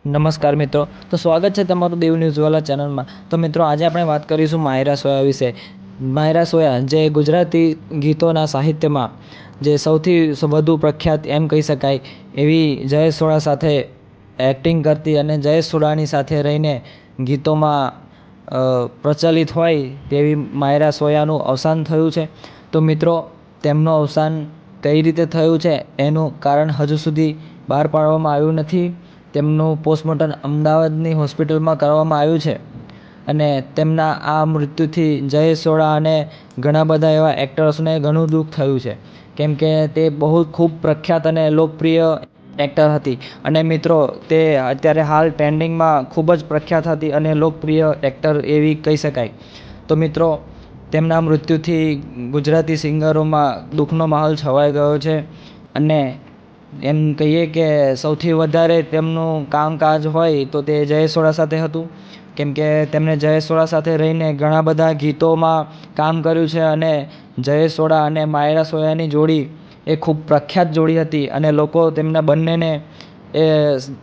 નમસ્કાર મિત્રો, તો સ્વાગત છે તમારું દેવ ન્યૂઝવાલા ચેનલમાં। તો મિત્રો આજે આપણે વાત કરીશું માયરા સોયા વિશે। માયરા સોયા જે ગુજરાતી ગીતોના સાહિત્યમાં જે સૌથી વધુ પ્રખ્યાત એમ કહી શકાય એવી જયેશ સોડા સાથે એક્ટિંગ કરતી અને જયેશ સોડાની સાથે રહીને ગીતોમાં પ્રચલિત હોય તેવી માયરા સોયાનું અવસાન થયું છે। તો મિત્રો તેમનું અવસાન કઈ રીતે થયું છે એનું કારણ હજુ સુધી બહાર પાડવામાં આવ્યું નથી। તેમનું પોસ્ટમોર્ટમ અમદાવાદની હોસ્પિટલમાં કરવામાં આવ્યું છે અને તેમના આ મૃત્યુથી જયેશ સોડા અને ઘણા બધા એવા એક્ટર્સને ઘણું દુઃખ થયું છે, કેમ કે તે બહુ ખૂબ પ્રખ્યાત અને લોકપ્રિય એક્ટર હતી અને મિત્રો તે અત્યારે હાલ ટ્રેન્ડિંગમાં ખૂબ જ પ્રખ્યાત હતી અને લોકપ્રિય એક્ટર એવી કહી શકાય। તો મિત્રો તેમના મૃત્યુથી ગુજરાતી સિંગરોમાં દુઃખનો માહોલ છવાઈ ગયો છે અને એમ કહીએ કે સૌથી વધારે તેમનું કામકાજ હોય તો તે જયેશ સોડા સાથે હતું, કેમ કે તેમણે જયેશ સોડા સાથે રહીને ઘણા બધા ગીતોમાં કામ કર્યું છે અને જયેશ સોડા અને માયરા સોયાની જોડી એ ખૂબ પ્રખ્યાત જોડી હતી અને લોકો તેમના બંનેને એ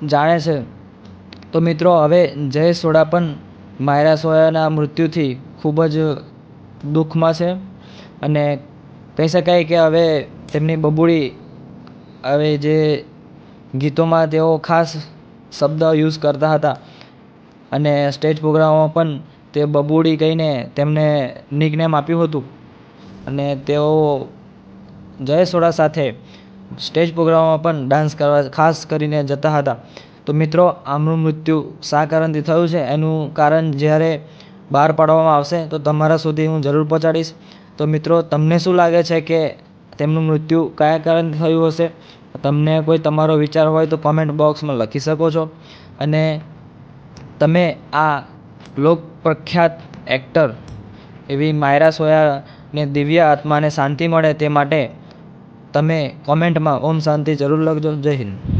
જાણે છે। તો મિત્રો હવે જયેશ સોડા પણ માયરા સોયાના મૃત્યુથી ખૂબ જ દુઃખમાં છે અને કહી શકાય કે હવે તેમની બબૂડી હવે જે ગીતોમાં તેઓ ખાસ શબ્દ યુઝ કરતા હતા અને સ્ટેજ પ્રોગ્રામમાં પણ તે બબૂડી કહીને તેમને નિકનેમ આપ્યું હતું અને તેઓ જયેશ સોડા સાથે સ્ટેજ પ્રોગ્રામમાં પણ ડાન્સ કરવા ખાસ કરીને જતા હતા। તો મિત્રો આમનું મૃત્યુ શા કારણથી થયું છે એનું કારણ જ્યારે બહાર પાડવામાં આવશે તો તમારા સુધી હું જરૂર પહોંચાડીશ। તો મિત્રો તમને શું લાગે છે કે તેમનું મૃત્યુ કયા કારણથી થયું હશે? તમને કોઈ તમારો વિચાર હોય તો કોમેન્ટ બોક્સમાં લખી શકો છો અને તમે આ લોક પ્રખ્યાત એક્ટર એવી માયરા સોયાને દિવ્ય આત્માને શાંતિ મળે તે માટે તમે કોમેન્ટમાં ઓમ શાંતિ જરૂર લખજો। જય હિન્દ।